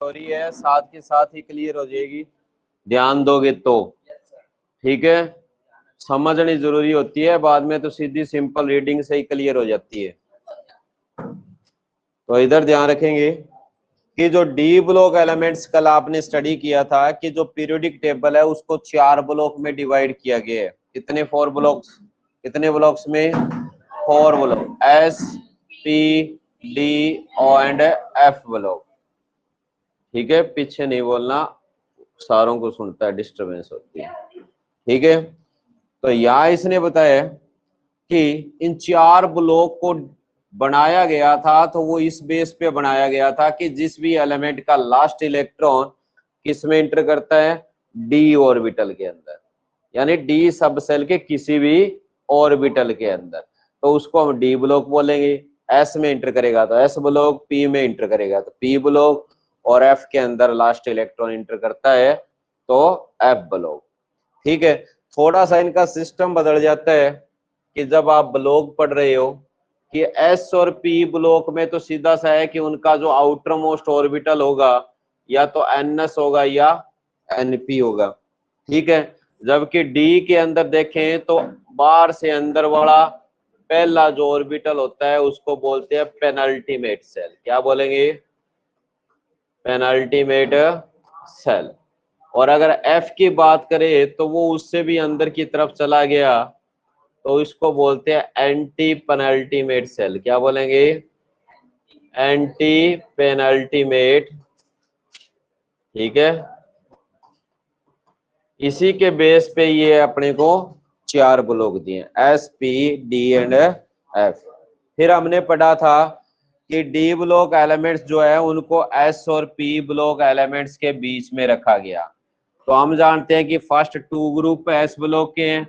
Theory है, साथ के साथ ही क्लियर हो जाएगी, ध्यान दोगे तो। ठीक है, समझनी जरूरी होती है, बाद में तो सीधी सिंपल रीडिंग से ही क्लियर हो जाती है। तो इधर ध्यान रखेंगे कि जो डी ब्लॉक एलिमेंट्स कल आपने स्टडी किया था कि जो पीरियोडिक टेबल है उसको 4 ब्लॉक में डिवाइड किया गया है। कितने 4 ब्लॉक्स, कितने ब्लॉक्स में? 4 block, S P D O and F block. ठीक है, पीछे नहीं बोलना, सारों को सुनता है, डिस्टरबेंस होती है। ठीक है, तो यहाँ इसने बताया कि इन 4 ब्लॉक को बनाया गया था, तो वो इस बेस पे बनाया गया था कि जिस भी एलिमेंट का लास्ट इलेक्ट्रॉन किस में इंटर करता है, डी ऑर्बिटल के अंदर, यानी डी सब सेल के किसी भी ऑर्बिटल के अंदर, तो उसको हम डी ब्लॉक बोलेंगे। एस में इंटर करेगा तो एस ब्लॉक, पी में इंटर करेगा तो पी ब्लॉक, और एफ के अंदर लास्ट इलेक्ट्रॉन इंटर करता है तो एफ ब्लॉक। ठीक है, थोड़ा सा इनका सिस्टम बदल जाता है कि जब आप ब्लॉक पढ़ रहे हो कि एस और पी ब्लॉक में तो सीधा सा है कि उनका जो आउटर मोस्ट ऑर्बिटल होगा या तो एनएस होगा या एनपी होगा। ठीक है, जबकि डी के अंदर देखें तो बाहर से अंदर वाला पहला जो ऑर्बिटल होता है उसको बोलते हैं पेनल्टीमेट सेल। क्या बोलेंगे? Penultimate shell. और अगर एफ की बात करें तो वो उससे भी अंदर की तरफ चला गया तो इसको बोलते हैं एंटी पेनल्टीमेट सेल। क्या बोलेंगे? Anti penultimate. ठीक है, इसी के बेस पे ये अपने को 4 ब्लॉक दिए, S P D and F. फिर हमने पढ़ा था कि डी ब्लॉक एलिमेंट्स जो है उनको एस और पी ब्लॉक एलिमेंट्स के बीच में रखा गया। तो हम जानते हैं कि फर्स्ट 2 ग्रुप एस ब्लॉक के हैं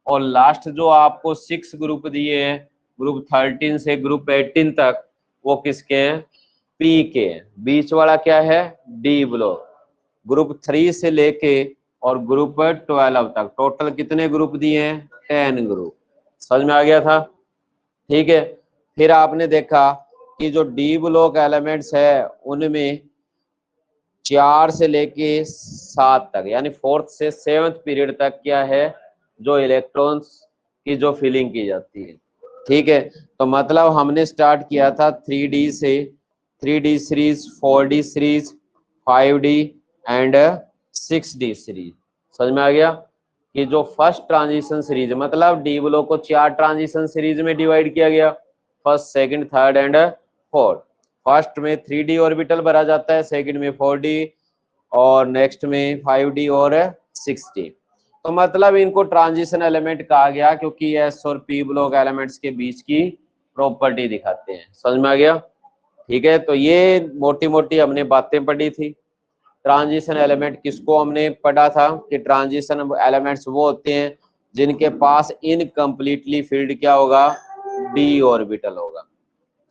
और लास्ट जो आपको 6 ग्रुप दिए हैं, ग्रुप 13 से ग्रुप 18 तक, वो किसके हैं? पी के हैं। बीच वाला क्या है? D block. ग्रुप 3 से लेके और ग्रुप 12 तक टोटल कितने ग्रुप दिए हैं? 10 ग्रुप। समझ में आ गया था? ठीक है, फिर आपने देखा कि जो डी ब्लॉक एलिमेंट्स है उनमें 4 से लेके 7 तक यानी 4th से 7th पीरियड तक क्या है, जो इलेक्ट्रॉन्स की जो फिलिंग की जाती है। ठीक है, तो मतलब हमने स्टार्ट किया था 3D से, 3D series, 4D series, 5D and 6D series. समझ में आ गया कि जो फर्स्ट ट्रांजिशन सीरीज, मतलब डी ब्लॉक को 4 ट्रांजिशन सीरीज में डिवाइड किया गया, first, second, third and fourth. First में 3D ऑर्बिटल भरा जाता है, सेकंड में 4D और नेक्स्ट में 5D और 6D। तो मतलब इनको ट्रांजिशन एलिमेंट कहा गया क्योंकि एस और पी ब्लॉक एलिमेंट्स के बीच की प्रॉपर्टी दिखाते हैं। समझ में आ गया? ठीक है, तो ये मोटी मोटी हमने बातें पढ़ी थी। ट्रांजिशन एलिमेंट किसको हमने पढ़ा था कि ट्रांजिशन एलिमेंट्स वो होते हैं जिनके पास इनकम्प्लीटली फिल्ड क्या होगा? डी ऑर्बिटल होगा।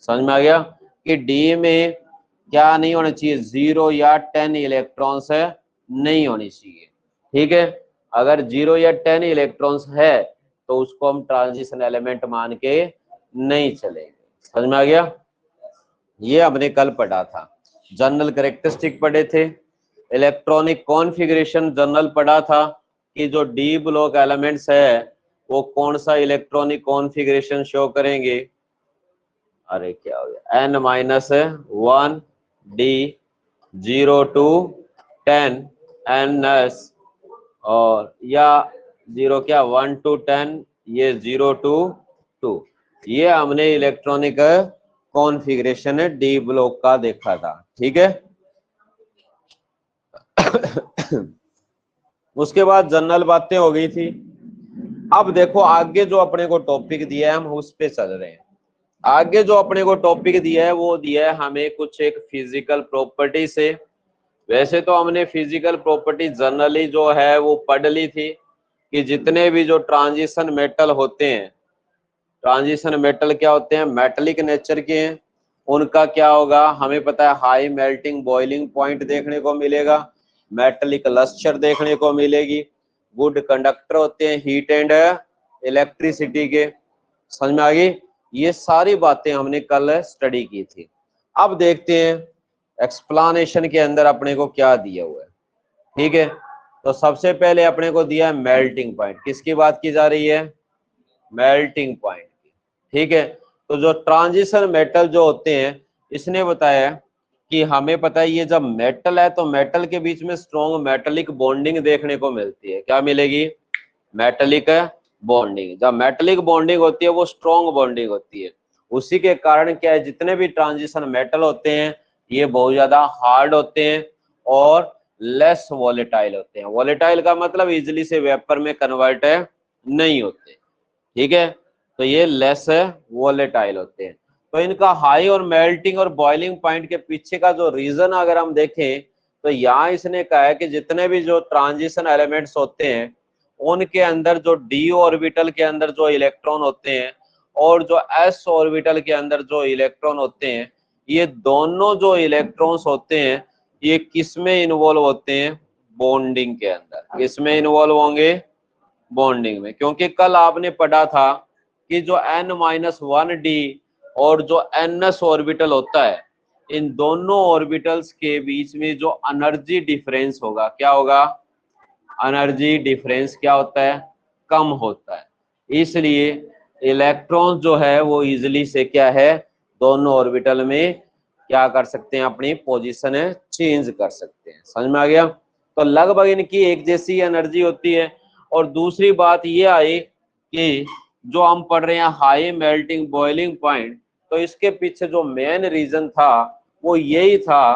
समझ में आ गया कि डी में क्या नहीं होना चाहिए? 0 या 10 इलेक्ट्रॉन्स है नहीं होनी चाहिए। ठीक है, अगर 0 या 10 इलेक्ट्रॉन्स है तो उसको हम ट्रांजिशन एलिमेंट मान के नहीं चलेंगे। समझ में आ गया? ये हमने कल पढ़ा था। जनरल कैरेक्टरिस्टिक पढ़े थे, इलेक्ट्रॉनिक कॉन्फ़िगरेशन जनरल पढ़ा था कि जो डी ब्लॉक एलिमेंट्स है वो कौन सा इलेक्ट्रॉनिक कॉन्फ़िगरेशन शो करेंगे। अरे क्या हो गया, n-1 d 0 to 10 ns, और या 0 क्या 1 to 10, ये 0 to 2। ये हमने इलेक्ट्रॉनिक कॉन्फ़िगरेशन डी ब्लॉक का देखा था। ठीक है उसके बाद जनरल बातें हो गई थी। अब देखो आगे जो अपने को टॉपिक दिया है हम उस पे चल रहे हैं। आगे जो अपने को टॉपिक दिया है वो दिया है हमें कुछ एक फिजिकल प्रॉपर्टी से। वैसे तो हमने फिजिकल प्रॉपर्टी जनरली जो है वो पढ़ ली थी कि जितने भी जो ट्रांजिशन मेटल होते हैं, ट्रांजिशन मेटल क्या होते हैं? मेटलिक नेचर के हैं। उनका क्या होगा हमें पता है, हाई मेल्टिंग बॉइलिंग पॉइंट देखने को मिलेगा, मेटलिक लस्टर देखने को मिलेगी, गुड कंडक्टर होते हैं हीट एंड इलेक्ट्रिसिटी के। समझ में आ गई? ये सारी बातें हमने कल स्टडी की थी। अब देखते हैं एक्सप्लेनेशन के अंदर अपने को क्या दिया हुआ है, ठीक है। तो सबसे पहले अपने को दिया है मेल्टिंग पॉइंट, किसकी बात की जा रही है, मेल्टिंग पॉइंट की, ठीक है। तो जो ट्रांजिशन मेटल जो होते हैं, इसने बताया कि हमें पता है ये जब मेटल है तो मेटल के बीच में स्ट्रॉन्ग मेटेलिक बॉन्डिंग देखने को मिलती है, क्या मिलेगी, मेटेलिक बॉन्डिंग। जब मेटेलिक बॉन्डिंग होती है वो स्ट्रॉन्ग बॉन्डिंग होती है, उसी के कारण क्या है, जितने भी ट्रांजिशन मेटल होते हैं ये बहुत ज्यादा हार्ड होते हैं और लेस वॉलेटाइल होते हैं। वॉलेटाइल का मतलब इजिली से वेपर में कन्वर्ट नहीं होते, ठीक है। तो ये लेस वॉलेटाइल होते हैं। तो इनका हाई और मेल्टिंग और बॉइलिंग पॉइंट के पीछे का जो रीजन अगर हम देखें तो यहाँ इसने कहा है कि जितने भी जो ट्रांजिशन एलिमेंट्स होते हैं उनके अंदर जो डी ऑर्बिटल के अंदर जो इलेक्ट्रॉन होते हैं और जो एस ऑर्बिटल के अंदर जो इलेक्ट्रॉन होते हैं, ये दोनों जो इलेक्ट्रॉन्स होते हैं ये किस में इन्वॉल्व होते हैं, बॉन्डिंग के अंदर। किस में इन्वॉल्व होंगे, बॉन्डिंग में। क्योंकि कल आपने पढ़ा था कि जो n-1d और जो ns ऑर्बिटल होता है, इन दोनों ऑर्बिटल्स के बीच में जो एनर्जी डिफरेंस होगा, क्या होगा, एनर्जी डिफरेंस क्या होता है, कम होता है। इसलिए इलेक्ट्रॉन जो है वो इजिली से क्या है, दोनों ऑर्बिटल में क्या कर सकते हैं, अपनी पोजीशन चेंज कर सकते हैं। समझ में आ गया। तो लगभग इनकी एक जैसी एनर्जी होती है। और दूसरी बात ये आई कि जो हम पढ़ रहे हैं हाई मेल्टिंग बॉइलिंग पॉइंट, तो इसके पीछे जो मेन रीजन था वो यही था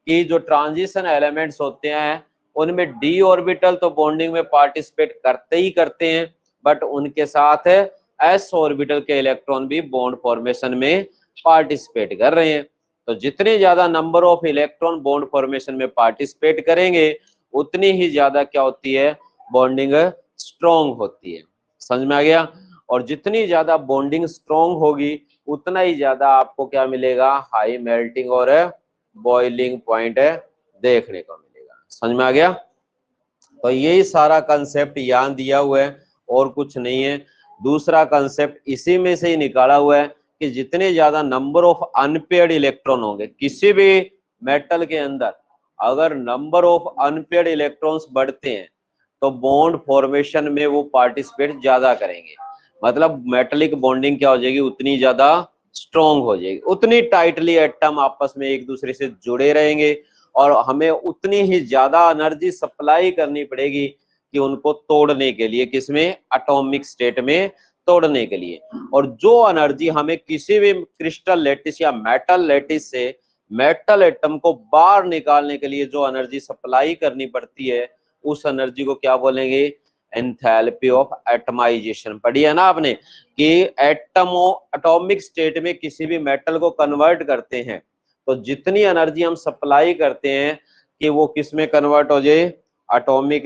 कि जो ट्रांजिशन एलिमेंट्स होते हैं उनमें डी ऑर्बिटल तो बॉन्डिंग में पार्टिसिपेट करते ही करते हैं, बट उनके साथ एस ऑर्बिटल के इलेक्ट्रॉन भी बॉन्ड फॉर्मेशन में पार्टिसिपेट कर रहे हैं। तो जितने ज्यादा number of electron bond formation में पार्टिसिपेट करेंगे उतनी ही ज्यादा क्या होती है, बॉन्डिंग स्ट्रॉन्ग होती है। समझ में आ गया। और जितनी ज्यादा बॉन्डिंग स्ट्रॉन्ग होगी उतना ही ज्यादा आपको क्या मिलेगा, हाई मेल्टिंग और बॉइलिंग पॉइंट देखने को मिलेगा। समझ में आ गया। तो यही सारा कंसेप्ट यहाँ दिया हुआ है और कुछ नहीं है। दूसरा कंसेप्ट इसी में से ही निकाला हुआ है कि जितने ज्यादा नंबर ऑफ अनपेयर्ड इलेक्ट्रॉन होंगे किसी भी मेटल के अंदर, अगर नंबर ऑफ अनपेयर्ड इलेक्ट्रॉन्स बढ़ते हैं तो बॉन्ड फॉर्मेशन में वो पार्टिसिपेट ज्यादा करेंगे। मतलब मेटेलिक बॉन्डिंग क्या हो जाएगी, उतनी ज्यादा स्ट्रॉन्ग हो जाएगी, उतनी टाइटली एटम आपस में एक दूसरे से जुड़े रहेंगे और हमें उतनी ही ज्यादा एनर्जी सप्लाई करनी पड़ेगी कि उनको तोड़ने के लिए, किसमें, एटॉमिक स्टेट में तोड़ने के लिए। और जो एनर्जी हमें किसी भी क्रिस्टल लैटिस या मेटल लैटिस से मेटल एटम को बाहर निकालने के लिए जो एनर्जी सप्लाई करनी पड़ती है, उस एनर्जी को क्या बोलेंगे, एंथैल्पी ऑफ एटमाइजेशन। पढ़ी है ना आपने कि एटॉमिक स्टेट में किसी भी मेटल को कन्वर्ट करते हैं तो जितनी एनर्जी हम सप्लाई करते हैं कि वो किस में कन्वर्ट हो जाए, एटॉमिक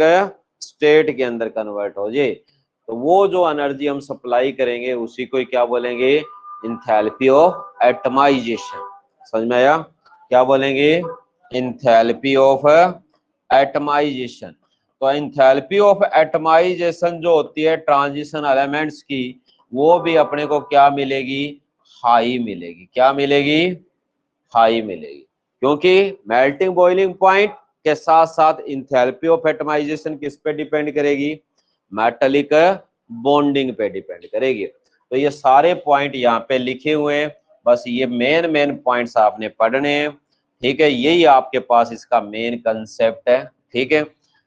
स्टेट के अंदर कन्वर्ट हो जाए, तो वो जो एनर्जी हम सप्लाई करेंगे उसी को क्या बोलेंगे, एंथैल्पी ऑफ एटमाइजेशन। समझ में आया, क्या बोलेंगे, एंथैल्पी ऑफ एटमाइजेशन। तो एंथैल्पी ऑफ एटमाइजेशन जो होती है ट्रांजिशन एलिमेंट्स की, वो भी अपने को क्या मिलेगी, हाई मिलेगी। क्या मिलेगी, हाई मिलेगी। क्योंकि मेल्टिंग बॉइलिंग पॉइंट के साथ साथ एंथैल्पी ऑफ एटमाइजेशन किस पे डिपेंड करेगी, मेटेलिक बॉन्डिंग पे डिपेंड करेगी। तो ये सारे पॉइंट यहाँ पे लिखे हुए हैं, बस ये मेन पॉइंट्स आपने पढ़ने हैं, ठीक है। यही आपके पास इसका मेन कंसेप्ट है, ठीक है।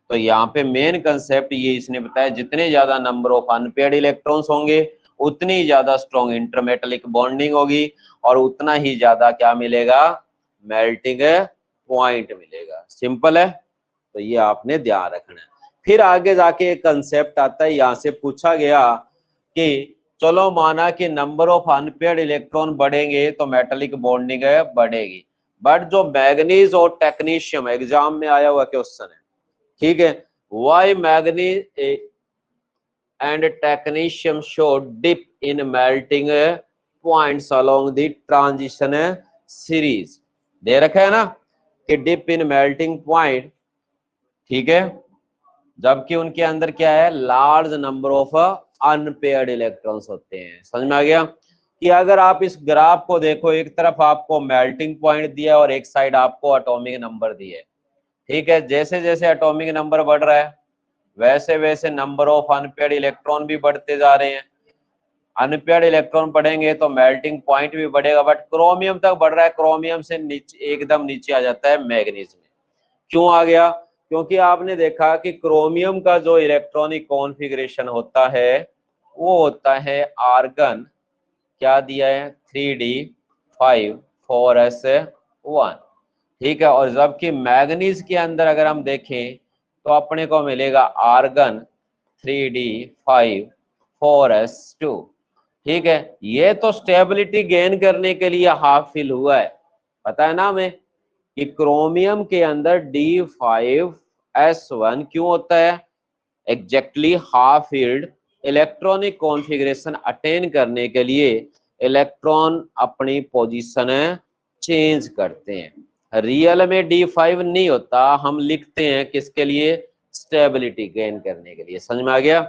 तो यहाँ पे मेन कंसेप्ट ये इसने बताया, जितने ज्यादा नंबर ऑफ अनपेयर्ड इलेक्ट्रॉन्स होंगे उतनी ज्यादा स्ट्रॉन्ग इंटरमेटेलिक बॉन्डिंग होगी और उतना ही ज्यादा क्या मिलेगा, मेल्टिंग पॉइंट मिलेगा। सिंपल है। तो ये आपने ध्यान रखना है। फिर आगे जाके एक कंसेप्ट आता है, यहाँ से पूछा गया कि चलो माना कि नंबर ऑफ अनपेयर्ड इलेक्ट्रॉन बढ़ेंगे तो मेटेलिक बॉन्डिंग बढ़ेगी, बट जो मैग्नीज और टेक्नीशियम एग्जाम में आया हुआ क्वेश्चन है, ठीक है, why manganese and technetium show dip in melting points along the transition series। दे रखा है ना कि dip in melting point, ठीक है, जबकि उनके अंदर क्या है, large number of unpaired electrons होते हैं। समझ में आ गया। कि अगर आप इस ग्राफ को देखो, एक तरफ आपको मेल्टिंग पॉइंट दिया और एक साइड आपको एटॉमिक नंबर दिए, ठीक है। जैसे जैसे एटॉमिक नंबर बढ़ रहा है वैसे वैसे नंबर ऑफ अनपेयर्ड इलेक्ट्रॉन भी बढ़ते जा रहे हैं। अनपेयर्ड इलेक्ट्रॉन बढ़ेंगे तो मेल्टिंग पॉइंट भी बढ़ेगा, बट क्रोमियम तक बढ़ रहा है, क्रोमियम से नीचे एकदम नीचे आ जाता है मैग्नीज में। क्यों आ गया? क्योंकि आपने देखा कि क्रोमियम का जो इलेक्ट्रॉनिक कॉन्फ़िगरेशन होता है वो होता है आर्गन, क्या दिया है 3d5 4s1, ठीक है। और जबकि मैग्नीज के अंदर अगर हम देखें तो अपने को मिलेगा आर्गन 3d5 4s2, ठीक है। ये तो स्टेबिलिटी गेन करने के लिए हाफ फिल हुआ है, पता है ना हमें कि क्रोमियम के अंदर D5S1 क्यों होता है? Exactly half field electronic configuration attain करने के लिए इलेक्ट्रॉन अपनी पोजीशन चेंज करते हैं। रियल में D5 नहीं होता, हम लिखते हैं किसके लिए? स्टेबिलिटी गेन करने के लिए। समझ में आ गया?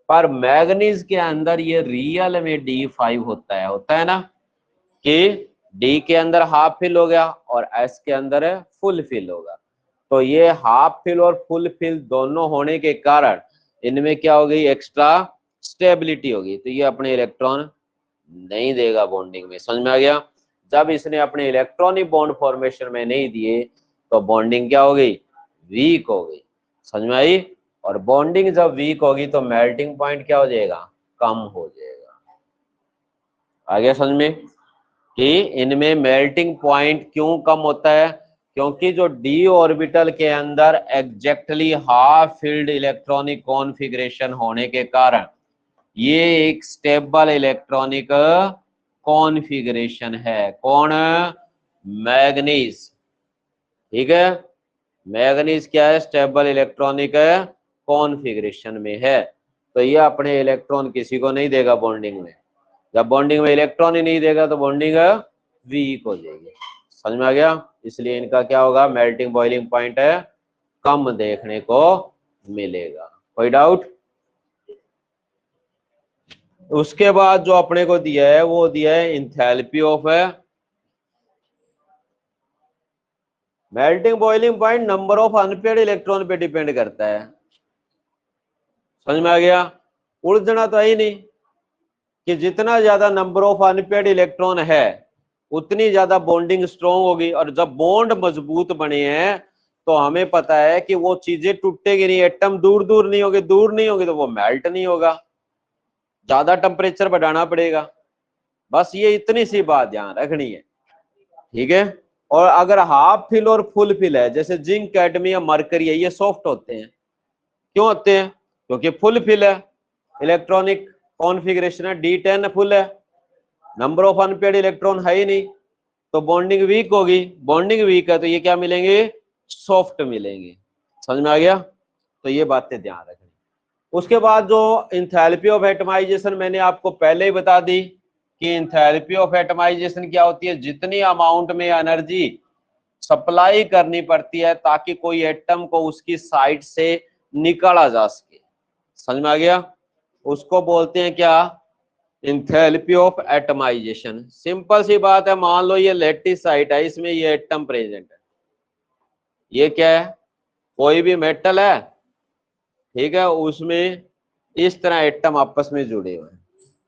पर मैग्नीज के अंदर ये रियल में D5 होता है ना, कि डी के अंदर हाफ फिल हो गया और एस के अंदर फुल फिल होगा। तो ये हाफ फिल और फुल फिल दोनों होने के कारण इनमें क्या हो गई? एक्स्ट्रा स्टेबिलिटी होगी, तो ये अपने इलेक्ट्रॉन नहीं देगा बॉन्डिंग में। समझ में आ गया? जब इसने अपने इलेक्ट्रॉनिक बॉन्ड फॉर्मेशन में नहीं दिए तो बॉन्डिंग क्या हो गई? वीक हो गई। समझ में आई? और बॉन्डिंग जब वीक होगी तो मेल्टिंग पॉइंट क्या हो जाएगा? कम हो जाएगा। आ गया समझ में कि इनमें मेल्टिंग पॉइंट क्यों कम होता है? क्योंकि जो डी ऑर्बिटल के अंदर exactly half field electronic configuration होने के कारण ये एक स्टेबल इलेक्ट्रॉनिक कॉन्फ़िगरेशन है। कौन? मैग्नीज, ठीक है। मैग्नीज क्या है? स्टेबल इलेक्ट्रॉनिक कॉन्फ़िगरेशन में है, तो ये अपने इलेक्ट्रॉन किसी को नहीं देगा बॉन्डिंग में। जब बॉन्डिंग में इलेक्ट्रॉन ही नहीं देगा तो बॉन्डिंग वीक हो जाएगी। समझ में आ गया? इसलिए इनका क्या होगा? मेल्टिंग बॉइलिंग पॉइंट है कम देखने को मिलेगा। कोई डाउट? उसके बाद जो अपने को दिया है वो दिया है enthalpy of melting boiling point number of unpaired electron पे डिपेंड करता है। समझ में आ गया? उलझना तो है ही नहीं कि जितना ज्यादा नंबर ऑफ अनपेयर्ड इलेक्ट्रॉन है उतनी ज्यादा बॉन्डिंग स्ट्रॉन्ग होगी, और जब बॉन्ड मजबूत बने हैं तो हमें पता है कि वो चीजें टूटेगी नहीं, एटम दूर दूर नहीं होगी, दूर नहीं होगी तो वो मेल्ट नहीं होगा, ज्यादा टेम्परेचर बढ़ाना पड़ेगा। बस ये इतनी सी बात ध्यान रखनी है, ठीक है। और अगर हाफ फिल और फुल फिल है, जैसे जिंक, कैडमियम, मरकरी है, ये सॉफ्ट होते हैं। क्यों होते हैं? क्योंकि फुल फिल है, इलेक्ट्रॉनिक कॉन्फ़िगरेशन है D10 फुल है, नंबर ऑफ अनपेयर्ड इलेक्ट्रॉन है ही नहीं, तो बॉन्डिंग वीक होगी। बॉन्डिंग वीक है तो ये क्या मिलेंगे? सॉफ्ट मिलेंगे। समझ में आ गया? तो ये बातें ध्यान रखनी। उसके बाद जो इंथैल्पी ऑफ एटमाइजेशन मैंने आपको पहले ही बता दी कि इंथैल्पी ऑफ एटमाइजेशन क्या होती है? जितनी अमाउंट में एनर्जी सप्लाई करनी पड़ती है ताकि कोई एटम को उसकी साइड से निकाला जा सके। समझ में आ गया? उसको बोलते हैं क्या? Enthalpy of atomization. सिंपल सी बात है, मान लो ये लेटिसाइट है, इसमें ये एटम प्रेजेंट है। ये क्या है? कोई भी मेटल है, ठीक है, उसमें इस तरह एटम आपस में जुड़े हुए हैं,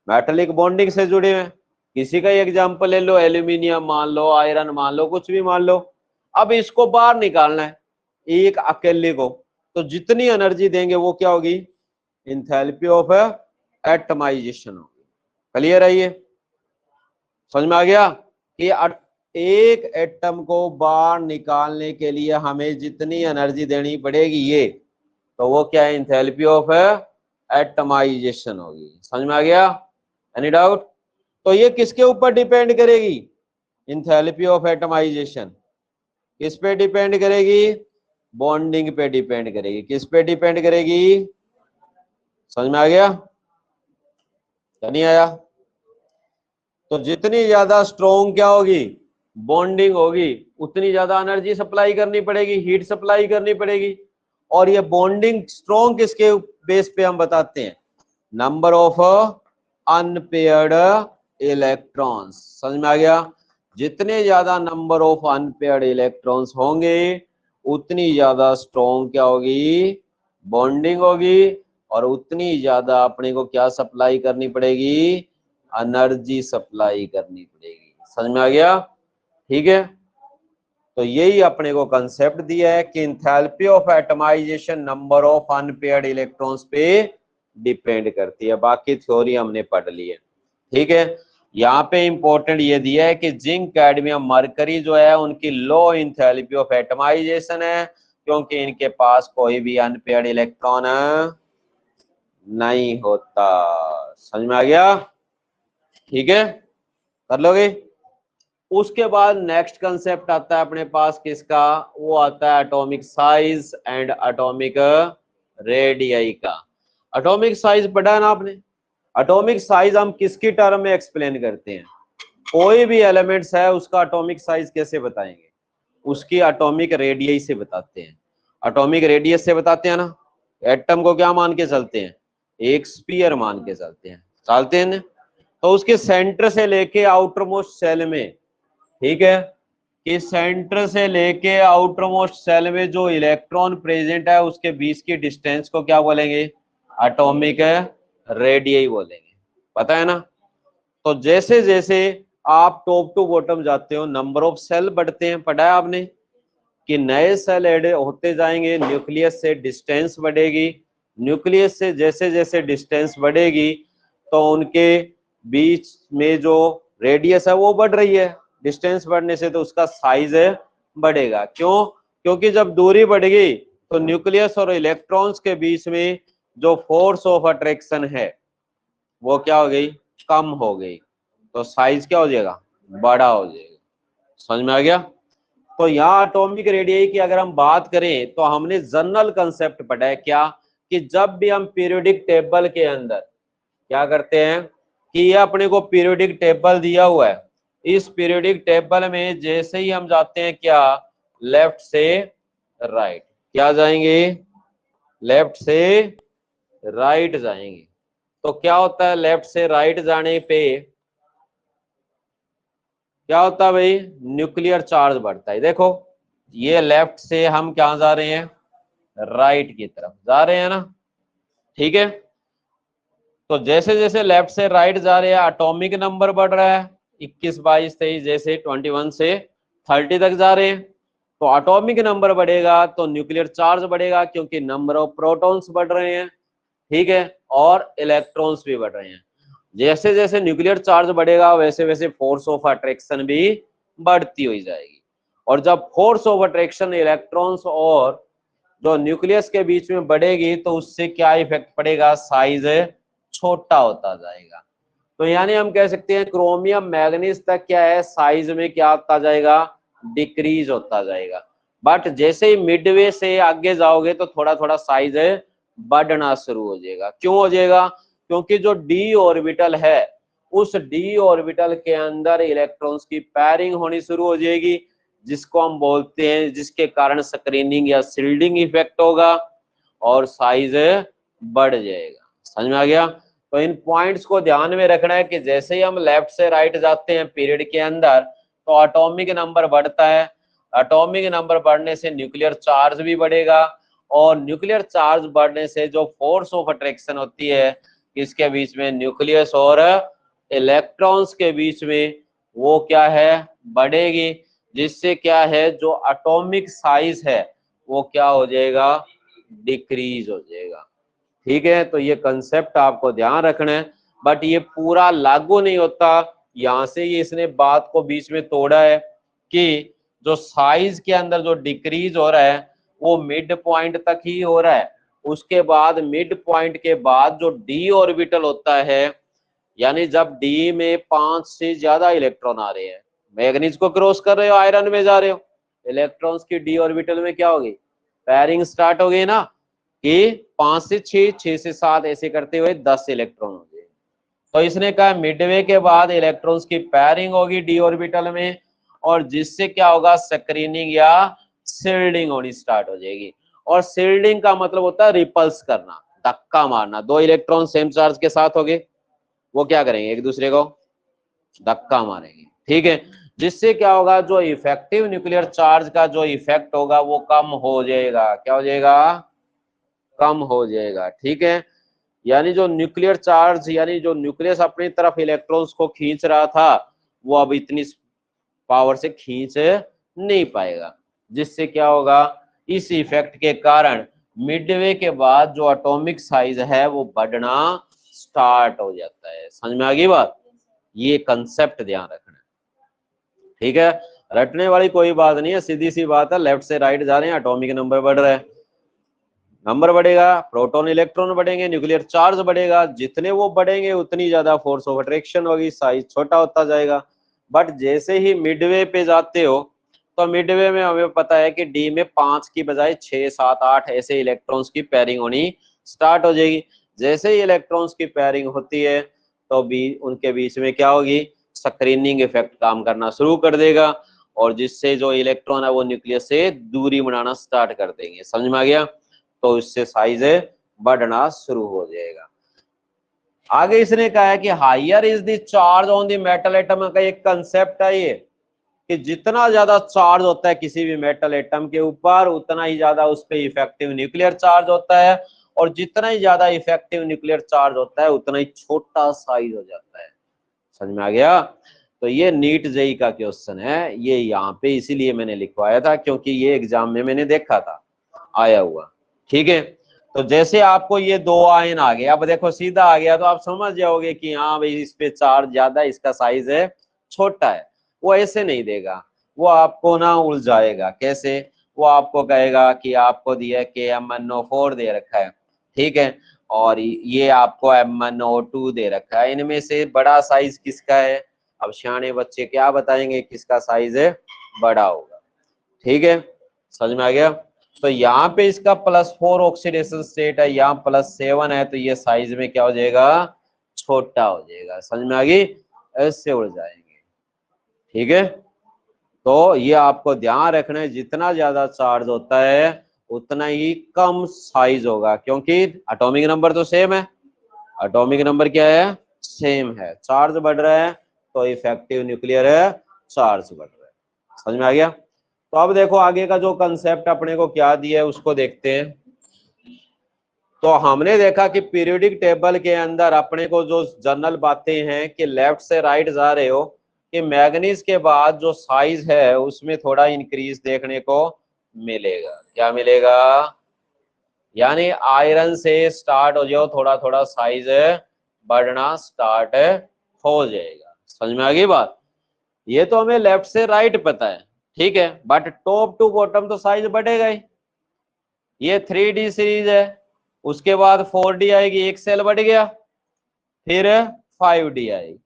मेटालिक बॉन्डिंग से जुड़े हुए हैं। किसी का एग्जांपल ले लो, एल्यूमिनियम मान लो, आयरन मान लो, कुछ भी मान लो। अब इसको बाहर निकालना है एक अकेले को, तो जितनी एनर्जी देंगे वो क्या होगी? इंथैल्पी ऑफ एटमाइजेशन होगी। क्लियर है? ये समझ में आ गया कि एक एटम को बाहर निकालने के लिए हमें जितनी एनर्जी देनी पड़ेगी ये, तो वो क्या है? इंथैल्पी ऑफ एटमाइजेशन होगी। समझ में आ गया? Any doubt? तो ये किसके ऊपर डिपेंड करेगी? इंथैल्पी ऑफ एटमाइजेशन किस पे डिपेंड करेगी? बॉन्डिंग पे डिपेंड करेगी। किस पे डिपेंड करेगी? समझ में आ गया? नहीं आया? तो जितनी ज्यादा स्ट्रॉन्ग क्या होगी? बॉन्डिंग होगी, उतनी ज्यादा एनर्जी सप्लाई करनी पड़ेगी, हीट सप्लाई करनी पड़ेगी। और ये बॉन्डिंग स्ट्रॉन्ग किसके बेस पे हम बताते हैं? Number of unpaired electrons. समझ में आ गया? जितने ज्यादा नंबर ऑफ अनपेयर्ड इलेक्ट्रॉन्स होंगे उतनी ज्यादा स्ट्रॉन्ग क्या होगी, बॉन्डिंग होगी, और उतनी ज्यादा अपने को क्या सप्लाई करनी पड़ेगी, एनर्जी सप्लाई करनी पड़ेगी। समझ में आ गया? ठीक है, तो यही अपने को कंसेप्ट दिया है कि enthalpy of atomization number of unpaired electrons पे डिपेंड करती है। बाकी थ्योरी हमने पढ़ ली है। ठीक है, यहाँ पे इंपॉर्टेंट ये दिया है कि जिंक, कैडमियम, मरकरी जो है उनकी लो एंथैल्पी ऑफ एटमाइजेशन है, क्योंकि इनके पास कोई भी अनपेयर्ड इलेक्ट्रॉन नहीं होता। समझ में आ गया? ठीक है, कर लोगे? उसके बाद नेक्स्ट कंसेप्ट आता है अपने पास किसका, वो आता है atomic size and atomic radius का। एटॉमिक साइज पढ़ा है ना आपने? एटॉमिक साइज हम किसकी टर्म में एक्सप्लेन करते हैं? कोई भी एलिमेंट्स है उसका एटॉमिक साइज कैसे बताएंगे? उसकी एटॉमिक रेडियस से बताते हैं। एटॉमिक रेडियस से बताते हैं ना। एटम को क्या मान के चलते हैं? एक स्फीयर मान के चलते हैं ना? तो उसके सेंटर से लेके आउटर मोस्ट सेल में, ठीक है, कि सेंटर से लेके आउटर मोस्ट सेल में जो इलेक्ट्रॉन प्रेजेंट है उसके बीच की डिस्टेंस को क्या बोलेंगे? एटॉमिक रेडियस बोलेंगे। पता है ना? तो जैसे जैसे आप टॉप टू बॉटम जाते हो नंबर ऑफ सेल बढ़ते हैं। पढ़ा है आपने कि नए सेल ऐड होते जाएंगे, न्यूक्लियस से डिस्टेंस बढ़ेगी, न्यूक्लियस से जैसे जैसे डिस्टेंस बढ़ेगी तो उनके बीच में जो रेडियस है वो बढ़ रही है। डिस्टेंस बढ़ने से तो उसका साइज बढ़ेगा। क्यों? क्योंकि जब दूरी बढ़ेगी तो न्यूक्लियस और इलेक्ट्रॉन्स के बीच में जो फोर्स ऑफ अट्रैक्शन है वो क्या हो गई? कम हो गई। तो साइज क्या हो जाएगा? बड़ा हो जाएगा। समझ में आ गया? तो यहाँ एटॉमिक रेडियस की अगर हम बात करें तो हमने जनरल कंसेप्ट पढ़ा है क्या, कि जब भी हम पीरियोडिक टेबल के अंदर क्या करते हैं कि ये अपने को पीरियोडिक टेबल दिया हुआ है, इस पीरियोडिक टेबल में जैसे ही हम जाते हैं क्या, लेफ्ट से राइट, क्या जाएंगे? लेफ्ट से राइट जाएंगे। तो क्या होता है लेफ्ट से राइट जाने पे क्या होता है भाई? न्यूक्लियर चार्ज बढ़ता है। देखो ये लेफ्ट से हम क्या जा रहे हैं? राइट की तरफ जा रहे हैं ना। ठीक है, तो जैसे जैसे लेफ्ट से राइट जा रहे हैं एटॉमिक नंबर बढ़ रहा है, 21, 22, 23, जैसे 21 से 30 तक जा रहे हैं तो एटॉमिक नंबर बढ़ेगा तो न्यूक्लियर चार्ज बढ़ेगा, क्योंकि नंबर ऑफ प्रोटॉन्स बढ़ रहे हैं। ठीक है, और इलेक्ट्रॉन्स भी बढ़ रहे हैं। जैसे जैसे न्यूक्लियर चार्ज बढ़ेगा वैसे वैसे फोर्स ऑफ अट्रैक्शन भी बढ़ती हुई जाएगी। और जब फोर्स ऑफ अट्रैक्शन इलेक्ट्रॉन्स और जो न्यूक्लियस के बीच में बढ़ेगी तो उससे क्या इफेक्ट पड़ेगा? साइज छोटा होता जाएगा। तो यानी हम कह सकते हैं क्रोमियम मैग्नीज तक क्या है, साइज में क्या होता जाएगा? डिक्रीज होता जाएगा। बट जैसे ही मिडवे से आगे जाओगे तो थोड़ा थोड़ा साइज बढ़ना शुरू हो जाएगा। क्यों हो जाएगा? क्योंकि जो डी ऑर्बिटल है उस डी ऑर्बिटल के अंदर इलेक्ट्रॉन्स की पैरिंग होनी शुरू हो जाएगी, जिसको हम बोलते हैं, जिसके कारण स्क्रीनिंग या शील्डिंग इफेक्ट होगा और साइज बढ़ जाएगा। समझ में आ गया? तो इन पॉइंट्स को ध्यान में रखना है कि जैसे ही हम लेफ्ट से राइट जाते हैं पीरियड के अंदर तो एटॉमिक नंबर बढ़ता है। एटॉमिक नंबर बढ़ने से न्यूक्लियर चार्ज भी बढ़ेगा, और न्यूक्लियर चार्ज बढ़ने से जो फोर्स ऑफ अट्रैक्शन होती है किसके बीच में? न्यूक्लियस और इलेक्ट्रॉन्स के बीच में, वो क्या है? बढ़ेगी। जिससे क्या है, जो एटॉमिक साइज है वो क्या हो जाएगा? डिक्रीज हो जाएगा। ठीक है, तो ये कंसेप्ट आपको ध्यान रखना है। बट ये पूरा लागू नहीं होता। यहाँ से ये इसने बात को बीच में तोड़ा है कि जो साइज के अंदर जो डिक्रीज हो रहा है वो मिड पॉइंट तक ही हो रहा है। उसके बाद मिड पॉइंट के बाद जो डी ऑर्बिटल होता है, यानी जब डी में 5 से ज्यादा इलेक्ट्रॉन आ रहे हैं, मैग्नीज को क्रॉस कर रहे हो, आयरन में जा रहे हो, इलेक्ट्रॉन्स की डी ऑर्बिटल में क्या होगी? पैरिंग स्टार्ट हो गई ना, कि 5 से 6, 6 से 7 ऐसे करते हुए 10 इलेक्ट्रॉन हो गए। तो इसने कहा मिडवे के बाद इलेक्ट्रॉन्स की पैरिंग होगी डी ऑर्बिटल में, और जिससे क्या होगा? स्क्रीनिंग या शील्डिंग होनी स्टार्ट हो जाएगी। और शील्डिंग का मतलब होता है रिपल्स करना, धक्का मारना। दो इलेक्ट्रॉन सेम चार्ज के साथ हो गए, वो क्या करेंगे? एक दूसरे को धक्का मारेंगे, ठीक है। जिससे क्या होगा, जो इफेक्टिव न्यूक्लियर चार्ज का जो इफेक्ट होगा वो कम हो जाएगा। क्या हो जाएगा? कम हो जाएगा, ठीक है। यानी जो न्यूक्लियर चार्ज, यानी जो न्यूक्लियस अपनी तरफ इलेक्ट्रॉन्स को खींच रहा था, वो अब इतनी पावर से खींच नहीं पाएगा। जिससे क्या होगा, इस इफेक्ट के कारण मिडवे के बाद जो एटॉमिक साइज है वो बढ़ना स्टार्ट हो जाता है। समझ में आ गई बात? ये कंसेप्ट ध्यान रखना, ठीक है। रटने वाली कोई बात नहीं है, सीधी सी बात है। लेफ्ट से राइट जा रहे हैं, एटॉमिक नंबर बढ़ रहा है, नंबर बढ़ेगा, प्रोटॉन इलेक्ट्रॉन बढ़ेंगे, न्यूक्लियर चार्ज बढ़ेगा। जितने वो बढ़ेंगे उतनी ज्यादा फोर्स ऑफ अट्रैक्शन होगी, साइज छोटा होता जाएगा। बट जैसे ही मिडवे पे जाते हो, तो मिडवे में हमें पता है कि डी में 5 की बजाय 6, 7, 8 ऐसे इलेक्ट्रॉन्स की पेयरिंग होनी स्टार्ट हो जाएगी। जैसे ही इलेक्ट्रॉन्स की पेयरिंग होती है तो उनके बीच में क्या होगी, स्क्रीनिंग इफेक्ट काम करना शुरू कर देगा, और जिससे जो इलेक्ट्रॉन है वो न्यूक्लियस से दूरी बनाना स्टार्ट कर देंगे। समझ में आ गया? तो इससे साइज बढ़ना शुरू हो जाएगा। आगे इसने कहा है कि higher is the charge on the metal atom का एक कंसेप्ट है ये, कि जितना ज्यादा चार्ज होता है किसी भी मेटल एटम के ऊपर, उतना ही ज्यादा उस पर इफेक्टिव न्यूक्लियर चार्ज होता है, और जितना ही ज्यादा इफेक्टिव न्यूक्लियर चार्ज होता है उतना ही छोटा साइज हो जाता है। समझ में आ गया? तो ये नीट जेई का क्वेश्चन है, ये यहाँ पे इसीलिए मैंने लिखवाया था क्योंकि ये एग्जाम में मैंने देखा था आया हुआ, ठीक है। तो जैसे आपको ये 2 आयन आ गया, अब देखो सीधा आ गया, तो आप समझ जाओगे कि हाँ भाई इस पे चार्ज ज्यादा, इसका साइज है छोटा है। वो ऐसे नहीं देगा, वो आपको ना उलझाएगा। कैसे? वो आपको कहेगा कि आपको दिया KMnO4 दे रखा है, ठीक है, और ये आपको MnO2 दे रखा है, इनमें से बड़ा साइज किसका है? अब सियाने बच्चे क्या बताएंगे किसका साइज है बड़ा होगा, ठीक है। समझ में आ गया? तो यहाँ पे इसका +4 ऑक्सीडेशन स्टेट है, यहाँ +7 है, तो ये साइज में क्या हो जाएगा, छोटा हो जाएगा। समझ में आ गई? ऐसे उड़ जाएंगे, ठीक है। तो ये आपको ध्यान रखना है, जितना ज्यादा चार्ज होता है उतना ही कम साइज होगा, क्योंकि एटॉमिक नंबर तो सेम है। एटॉमिक नंबर क्या है? सेम है। चार्ज बढ़ रहा है तो इफेक्टिव न्यूक्लियर चार्ज बढ़ रहा है। समझ में आ गया? तो अब देखो आगे का जो कंसेप्ट अपने को क्या दिया है उसको देखते हैं। तो हमने देखा कि पीरियोडिक टेबल के अंदर अपने को जो जनरल बातें हैं कि लेफ्ट से राइट जा रहे हो, कि मैग्नीज के बाद जो साइज है उसमें थोड़ा इंक्रीज देखने को मिलेगा। क्या मिलेगा? यानी आयरन से स्टार्ट हो जाओ, थोड़ा थोड़ा साइज बढ़ना स्टार्ट हो जाएगा। समझ में आ गई बात? ये तो हमें लेफ्ट से राइट पता है, ठीक है, बट टॉप टू बॉटम तो साइज बढ़ेगा ही। ये 3D सीरीज है, उसके बाद 4D आएगी, एक सेल बढ़ गया, फिर 5D आएगी,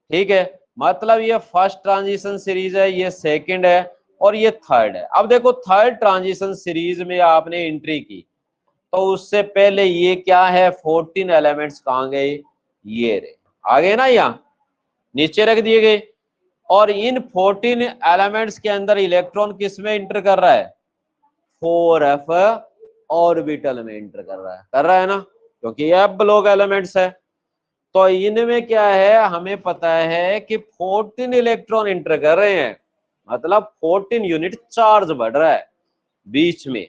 ठीक है। मतलब ये फर्स्ट ट्रांजिशन सीरीज है, ये सेकंड है, और ये थर्ड है। अब देखो थर्ड ट्रांजिशन सीरीज में आपने एंट्री की, तो उससे पहले ये क्या है, 14 एलिमेंट्स कहाँ गए? ये रहे, आ गए ना, यहाँ नीचे रख दिए गए। और इन 14 एलिमेंट्स के अंदर इलेक्ट्रॉन किस में इंटर कर रहा है? 4f ऑर्बिटल में इंटर कर रहा है ना, क्योंकि ये अब ब्लॉक एलिमेंट्स है। तो इनमें क्या है, हमें पता है कि 14 इलेक्ट्रॉन इंटर कर रहे हैं, मतलब 14 यूनिट चार्ज बढ़ रहा है बीच में,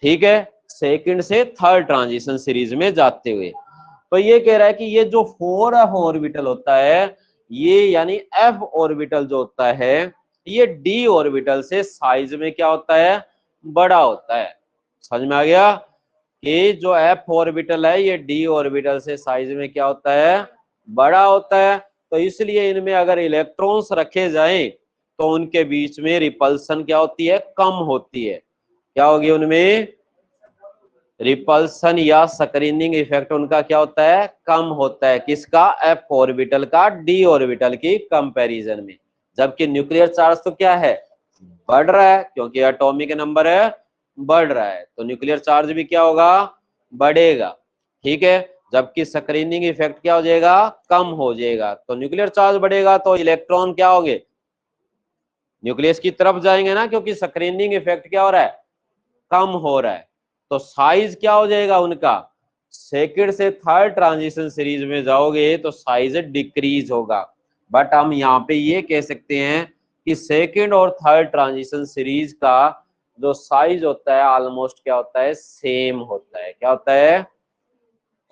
ठीक है, सेकंड से थर्ड ट्रांजिशन सीरीज में जाते हुए। तो ये कह रहा है कि ये जो 4f ऑर्बिटल होता है, ये यानी f ऑर्बिटल जो होता है, ये d ऑर्बिटल से साइज में क्या होता है, बड़ा होता है। समझ में आ गया कि जो f ऑर्बिटल है ये d ऑर्बिटल से साइज में क्या होता है, बड़ा होता है। तो इसलिए इनमें अगर इलेक्ट्रॉन्स रखे जाएं तो उनके बीच में रिपल्सन क्या होती है, कम होती है। क्या होगी उनमें? रिपल्सन या स्क्रीनिंग इफेक्ट उनका क्या होता है, कम होता है। किसका? f ऑर्बिटल का d ऑर्बिटल की कंपैरिजन में। जबकि न्यूक्लियर चार्ज तो क्या है, बढ़ रहा है, क्योंकि एटॉमिक नंबर है बढ़ रहा है, तो न्यूक्लियर चार्ज भी क्या होगा, बढ़ेगा, ठीक है। जबकि स्क्रीनिंग इफेक्ट क्या हो जाएगा, कम हो जाएगा। तो न्यूक्लियर चार्ज बढ़ेगा तो इलेक्ट्रॉन क्या होंगे, न्यूक्लियस की तरफ जाएंगे ना, क्योंकि स्क्रीनिंग इफेक्ट क्या हो रहा है, कम हो रहा है। तो साइज क्या हो जाएगा उनका, सेकंड से थर्ड ट्रांजिशन सीरीज में जाओगे तो साइज डिक्रीज होगा। बट हम यहाँ पे ये कह सकते हैं कि सेकंड और थर्ड ट्रांजिशन सीरीज का जो साइज होता है ऑलमोस्ट क्या होता है, सेम होता है। क्या होता है?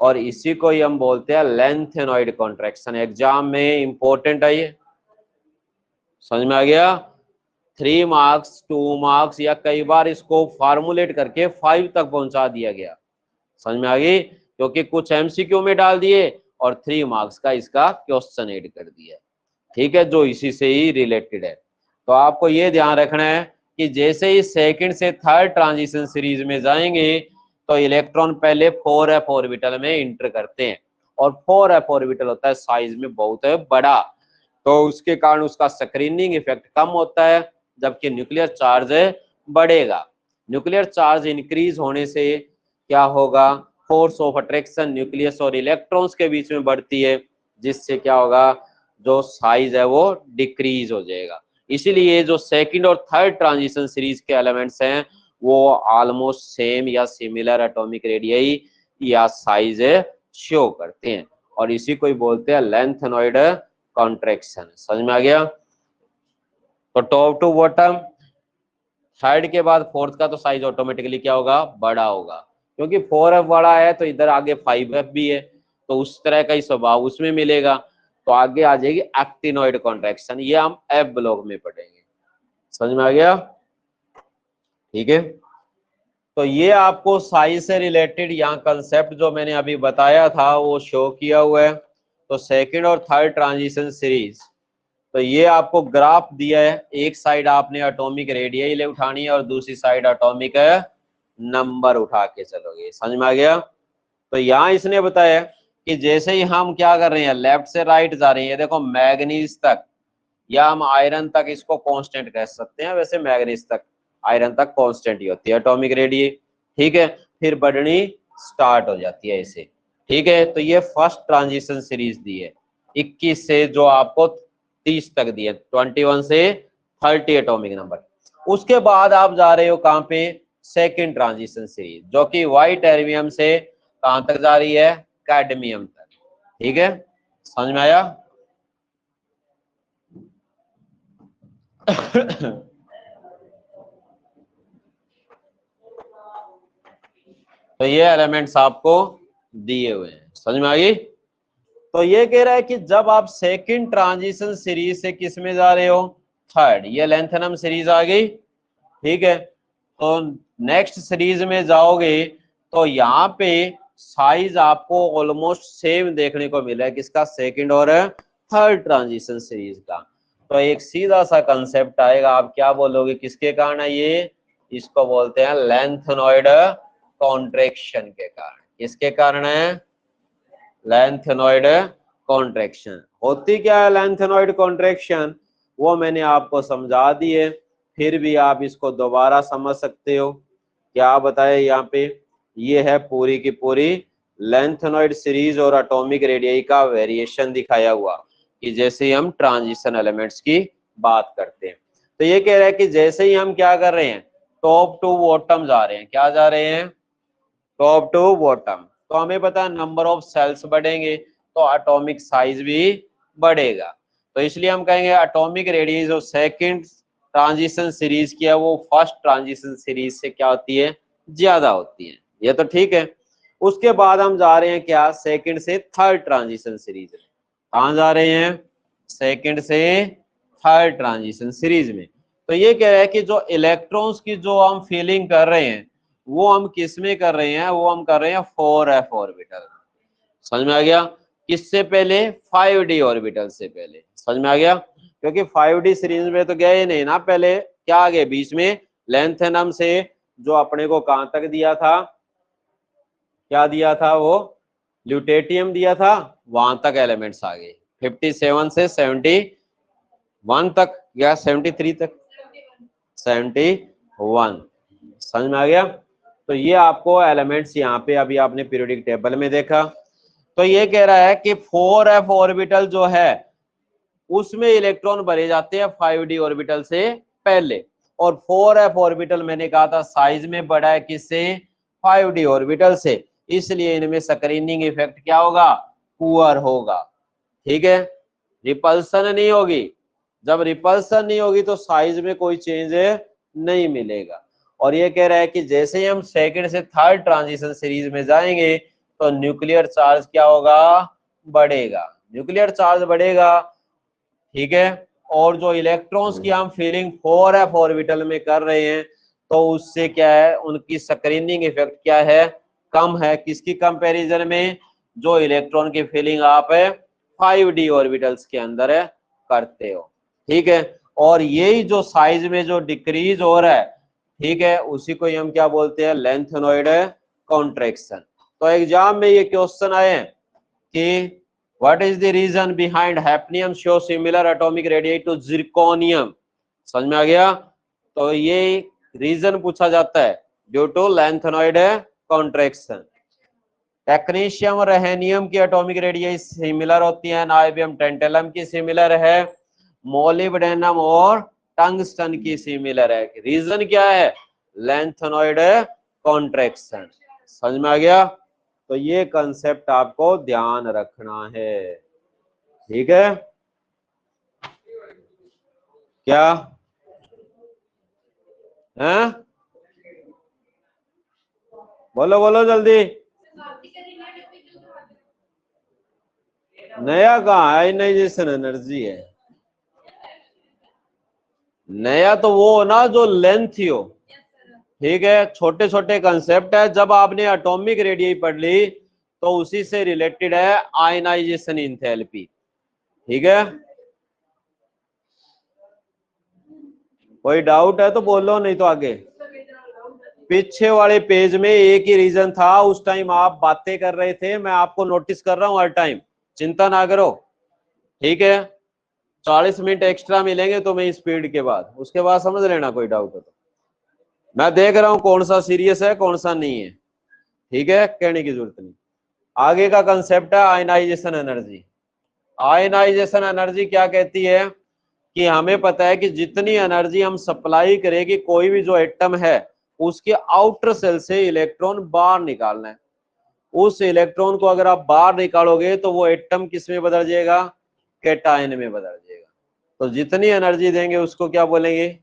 और इसी को ही हम बोलते हैं लेंथेनॉइड कॉन्ट्रैक्शन। एग्जाम में इंपॉर्टेंट है ये, समझ में आ गया? 3 मार्क्स, 2 मार्क्स या कई बार इसको फार्मूलेट करके 5 तक पहुंचा दिया गया। समझ में आ गई? क्योंकि कुछ एमसीक्यू में डाल दिए और 3 मार्क्स का इसका क्वेश्चन ऐड कर दिया। ठीक है, जो इसी से ही रिलेटेड है। तो आपको ये ध्यान रखना है कि जैसे ही सेकंड से थर्ड ट्रांजिशन सीरीज में जाएंगे तो इलेक्ट्रॉन पहले 4f ऑर्बिटल में इंटर करते हैं, और 4f ऑर्बिटल होता है साइज में बहुत बड़ा, तो उसके कारण उसका स्क्रीनिंग इफेक्ट कम होता है, जबकि न्यूक्लियर चार्ज बढ़ेगा। न्यूक्लियर चार्ज इंक्रीज होने से क्या होगा, फोर्स ऑफ अट्रैक्शन न्यूक्लियस और इलेक्ट्रॉन्स के बीच में बढ़ती है, जिससे क्या होगा, जो साइज है वो डिक्रीज हो जाएगा। इसीलिए जो सेकंड और थर्ड ट्रांजिशन सीरीज के एलिमेंट्स हैं वो ऑलमोस्ट सेम या सिमिलर एटॉमिक रेडियस या साइज शो करते हैं, और इसी को ही बोलते हैं लेंथेनॉइड कॉन्ट्रैक्शन। समझ में आ गया? तो टॉप टू बॉटम, थर्ड के बाद फोर्थ का तो साइज ऑटोमेटिकली क्या होगा, बड़ा होगा, क्योंकि 4f बड़ा है तो इधर आगे 5f भी है, तो उस तरह का ही स्वभाव उसमें मिलेगा। तो आगे आ जाएगी एक्टिनॉइड कॉन्ट्रैक्शन, ये हम एफ ब्लॉक में पढ़ेंगे। समझ में आ गया? ठीक है, तो ये आपको साइज से रिलेटेड यहाँ कंसेप्ट जो मैंने अभी बताया था वो शो किया हुआ है। तो सेकंड और थर्ड ट्रांजिशन सीरीज, तो ये आपको ग्राफ दिया है, एक साइड आपने एटॉमिक रेडियस ले उठानी है और दूसरी साइड एटॉमिक नंबर उठा के चलोगे। समझ में आ गया? तो यहाँ इसने बताया कि जैसे ही हम क्या कर रहे हैं, लेफ्ट से राइट जा रहे हैं, देखो मैग्नीज तक या हम आयरन तक इसको कांस्टेंट कह सकते हैं, वैसे मैग्नीज तक आयरन तक कांस्टेंट ही होती है एटॉमिक रेडियस। ठीक है, फिर बढ़नी स्टार्ट हो जाती है ऐसे। ठीक है, तो ये फर्स्ट ट्रांजिशन सीरीज दी है 21 से जो आपको 30 तक दी है, 21 से 30 एटॉमिक नंबर। उसके बाद आप जा रहे हो कहाँ पे, सेकंड ट्रांजिशन सीरीज, जो कि व्हाइट एर्बियम से कहां तक जा रही है, कैडमियम तक। ठीक है, समझ में आया? तो ये एलिमेंट्स आपको दिए हुए हैं, समझ में आ गई? तो ये कह रहा है कि जब आप सेकंड ट्रांजिशन सीरीज से किस में जा रहे हो, थर्ड, ये लेंथेनम सीरीज आ गई। ठीक है, तो नेक्स्ट सीरीज में जाओगे तो यहाँ पे साइज आपको ऑलमोस्ट सेम देखने को मिला है, किसका, सेकंड और थर्ड ट्रांजिशन सीरीज का। तो एक सीधा सा कंसेप्ट आएगा, आप क्या बोलोगे, किसके कारण है ये, इसको बोलते हैं लेंथेनॉइड कॉन्ट्रैक्शन के कारण। किसके कारण है, लेंथेनॉइड कॉन्ट्रैक्शन। होती क्या है लेंथेनॉइड कॉन्ट्रैक्शन, वो मैंने आपको समझा दी है, फिर भी आप इसको दोबारा समझ सकते हो। क्या बताया यहाँ पे, ये है पूरी की पूरी लेंथेनॉइड सीरीज और एटॉमिक रेडियस का वेरिएशन दिखाया हुआ, कि जैसे हम ट्रांजिशन एलिमेंट्स की बात करते हैं। तो ये कह रहा है कि जैसे ही हम क्या कर रहे हैं, टॉप टू बॉटम जा रहे हैं, क्या जा रहे हैं, टॉप टू बॉटम, तो हमें पता है नंबर ऑफ सेल्स बढ़ेंगे तो एटॉमिक साइज भी बढ़ेगा। तो इसलिए हम कहेंगे एटॉमिक रेडियस जो सेकंड ट्रांजिशन सीरीज की है वो फर्स्ट ट्रांजिशन सीरीज से क्या होती है, ज्यादा होती है। ये तो ठीक है। उसके बाद हम जा रहे हैं क्या, सेकंड से थर्ड ट्रांजिशन सीरीज में। कहाँ जा रहे हैं, सेकंड से थर्ड ट्रांजिशन सीरीज में। तो ये कह रहा है कि जो इलेक्ट्रॉन्स की जो हम फीलिंग कर रहे हैं वो हम किस में कर रहे हैं, वो हम कर रहे हैं 4f ऑर्बिटल। समझ में आ गया? किससे पहले, 5d ऑर्बिटल से पहले। समझ में आ गया? क्योंकि 5d सीरीज में तो गए नहीं ना, पहले क्या आ गए बीच में, लेंथेनम से जो अपने को कहां तक दिया था, क्या दिया था वो, ल्यूटेटियम दिया था, वहां तक एलिमेंट्स आ गए 57 से 71 तक या 73 तक, 71। समझ में आ गया? तो ये आपको एलिमेंट्स यहाँ पे अभी आपने पीरियोडिक टेबल में देखा। तो ये कह रहा है कि 4f ऑर्बिटल जो है उसमें इलेक्ट्रॉन भरे जाते हैं 5d ऑर्बिटल से पहले, और 4f ऑर्बिटल मैंने कहा था साइज में बड़ा है किससे, 5d ऑर्बिटल से, इसलिए इनमें स्क्रीनिंग इफेक्ट क्या होगा, पुअर होगा। ठीक है, रिपल्सन नहीं होगी। जब रिपल्सन नहीं होगी तो साइज में कोई चेंज नहीं मिलेगा। और ये कह रहा है कि जैसे ही हम सेकंड से थर्ड ट्रांजिशन सीरीज में जाएंगे तो न्यूक्लियर चार्ज क्या होगा, बढ़ेगा, न्यूक्लियर चार्ज बढ़ेगा। ठीक है, और जो इलेक्ट्रॉन्स की हम फीलिंग 4f ऑर्बिटल में कर रहे हैं तो उससे क्या है, उनकी स्क्रीनिंग इफेक्ट क्या है, कम है। किसकी कंपैरिजन में, जो इलेक्ट्रॉन की फीलिंग आप 5d ऑर्बिटल्स के अंदर करते हो। ठीक है, और यही जो साइज में जो डिक्रीज हो रहा है, ठीक है, उसी को हम क्या बोलते हैं, लेंथेनॉइड कॉन्ट्रैक्शन। तो एग्जाम में ये क्वेश्चन आए हैं कि what is the reason behind hafnium show similar atomic radii to zirconium। समझ में आ गया। तो ये रीजन पूछा जाता है due to lanthanoid contraction. Technetium और रेहेनियम की एटॉमिक रेडियस सिमिलर होती है, नाइबियम टेंटेलम की सिमिलर है, मोलिब्डेनम और टंगस्टन की सिमिलर है। रीजन क्या है, लेंथेनॉइड कॉन्ट्रैक्शन। समझ में आ गया। तो ये कंसेप्ट आपको ध्यान रखना है। ठीक है, क्या है, बोलो बोलो जल्दी। नया कहाँ है, आयनाइजेशन एनर्जी है। नया तो वो ना जो लेंथ हो। ठीक है, छोटे छोटे कंसेप्ट है, जब आपने एटॉमिक रेडियस पढ़ ली तो उसी से रिलेटेड है आयनाइजेशन इंथैल्पी। ठीक है, कोई डाउट है तो बोलो, नहीं तो आगे। पीछे वाले पेज में एक ही रीजन था, उस टाइम आप बातें कर रहे थे, मैं आपको नोटिस कर रहा हूं हर टाइम, चिंता ना करो। ठीक है, 40 मिनट एक्स्ट्रा मिलेंगे तो मैं स्पीड के बाद, उसके बाद समझ लेना कोई डाउट हो तो। मैं देख रहा हूं कौन सा सीरियस है कौन सा नहीं है। ठीक है, कहने की जरूरत नहीं। आगे का कंसेप्ट है आयनाइजेशन एनर्जी। आयनाइजेशन एनर्जी क्या कहती है कि हमें पता है कि जितनी एनर्जी हम सप्लाई करेगी कोई भी जो एटम है उसके आउटर सेल से इलेक्ट्रॉन बाहर निकालना है। उस इलेक्ट्रॉन को अगर आप बाहर निकालोगे तो वो एटम किस में बदल जाएगा, कैटायन में बदल जाएगा। तो जितनी एनर्जी देंगे उसको क्या बोलेंगे,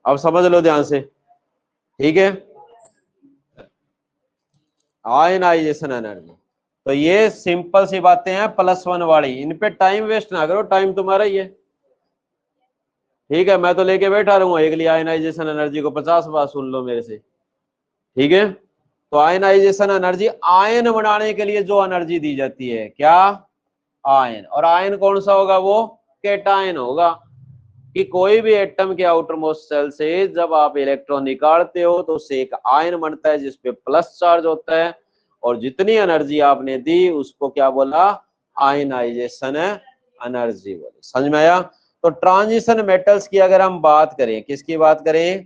अब समझ लो ध्यान से। ठीक है, आयनाइजेशन एनर्जी। तो ये सिंपल सी बातें हैं +1 वाली, इन पे टाइम वेस्ट ना करो, टाइम तुम्हारा ही है। ठीक है, मैं तो लेके बैठा रहूंगा एक लिए आयनाइजेशन एनर्जी को, 50 बार सुन लो मेरे से। ठीक है, तो आयनाइजेशन एनर्जी, आयन बनाने के लिए जो एनर्जी दी जाती है, क्या, आयन। और आयन कौन सा होगा, वो कैटायन होगा। कि कोई भी एटम के आउटर मोस्ट सेल से जब आप इलेक्ट्रॉन निकालते हो तो उससे एक आयन बनता है जिसपे प्लस चार्ज होता है, और जितनी एनर्जी आपने दी उसको क्या बोला, आयनाइजेशन एनर्जी बोली। समझ में आया। तो ट्रांजिशन मेटल्स की अगर हम बात करें, किसकी बात करें,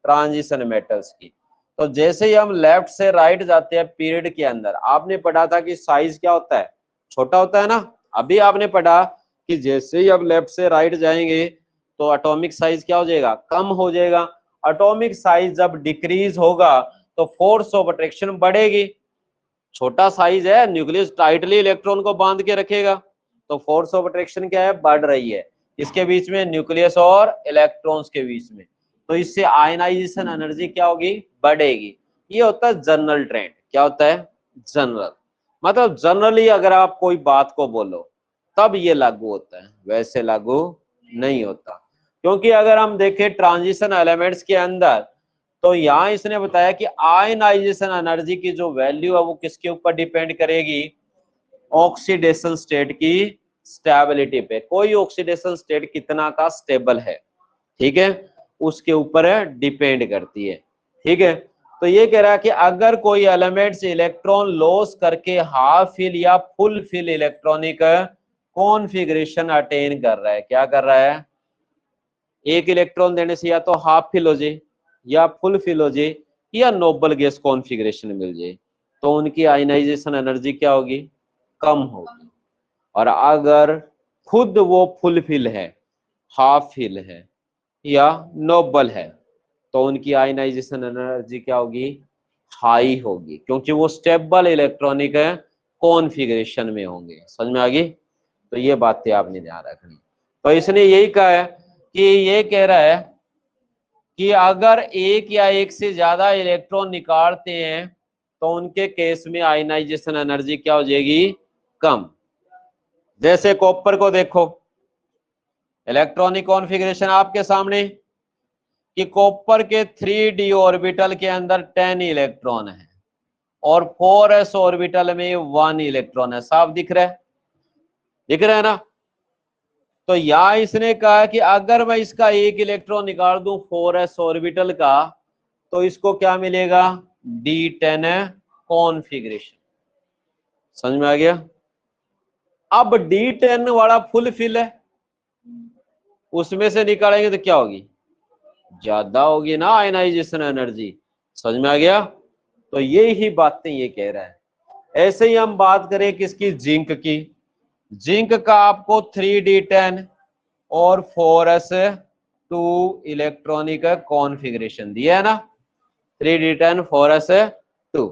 ट्रांजिशन मेटल्स की। तो जैसे ही हम लेफ्ट से राइट जाते हैं पीरियड के अंदर, आपने पढ़ा था कि साइज क्या होता है, छोटा होता है ना। अभी आपने पढ़ा कि जैसे ही आप लेफ्ट से राइट जाएंगे तो एटॉमिक साइज क्या हो जाएगा, कम हो जाएगा। एटॉमिक साइज जब डिक्रीज होगा तो फोर्स ऑफ अट्रैक्शन बढ़ेगी। छोटा साइज है, न्यूक्लियस टाइटली इलेक्ट्रॉन को बांध के रखेगा, तो फोर्स ऑफ अट्रैक्शन क्या है, बढ़ रही है। इसके बीच में, न्यूक्लियस और इलेक्ट्रॉन्स के बीच में। तो इससे आयनाइजेशन एनर्जी क्या होगी, बढ़ेगी। ये होता है जनरल ट्रेंड। क्या होता है, जनरल, मतलब जनरली अगर आप कोई बात को बोलो तब ये लागू होता है, वैसे लागू नहीं होता। क्योंकि अगर हम देखें ट्रांजिशन एलिमेंट्स के अंदर, तो यहाँ इसने बताया कि आयनाइजेशन एनर्जी की जो वैल्यू है वो किसके ऊपर डिपेंड करेगी, ऑक्सीडेशन स्टेट की स्टेबिलिटी पे। कोई ऑक्सीडेशन स्टेट कितना का स्टेबल है, ठीक है, उसके ऊपर डिपेंड करती है। ठीक है, तो ये कह रहा है कि अगर कोई एलिमेंट्स इलेक्ट्रॉन लॉस करके हाफ फिल या full fill electronic configuration attain कर रहा है, क्या कर रहा है, एक इलेक्ट्रॉन देने से या तो हाफ फिल हो जाए या फुल फिल हो जाए या नोबल गैस कॉन्फ़िगरेशन मिल जाए, तो उनकी आयनाइजेशन एनर्जी क्या होगी, कम होगी। और अगर खुद वो फुल फिल है, हाफ फिल है या नोबल है, तो उनकी आयनाइजेशन एनर्जी क्या होगी, हाई होगी, क्योंकि वो स्टेबल इलेक्ट्रॉनिक कॉन्फ़िगरेशन में होंगे। समझ में आ गई? तो ये बातें आपने ध्यान रखनी। तो इसने यही कहा है कि ये कह रहा है कि अगर एक या एक से ज्यादा इलेक्ट्रॉन निकालते हैं तो उनके केस में आयनाइजेशन एनर्जी क्या हो जाएगी? कम। जैसे कॉपर को देखो, इलेक्ट्रॉनिक कॉन्फ़िगरेशन आपके सामने कि कॉपर के 3d ऑर्बिटल के अंदर 10 इलेक्ट्रॉन है और 4s ऑर्बिटल में 1 इलेक्ट्रॉन है। साफ दिख रहा है? दिख रहा है ना? तो यहां इसने कहा कि अगर मैं इसका एक इलेक्ट्रॉन निकाल दूं 4s ऑर्बिटल का तो इसको क्या मिलेगा? D10 configuration. समझ में आ गया? अब D10 वाला फुल फिल है, उसमें से निकालेंगे तो क्या होगी? ज्यादा होगी ना आयनाइजेशन एनर्जी। समझ में आ गया? तो ये ही बातें ये कह रहा है। ऐसे ही हम बात करें किसकी? जिंक की। जिंक का आपको 3d10 और 4s2 इलेक्ट्रॉनिक कॉन्फ़िगरेशन दिया है ना, 3d10 4s2।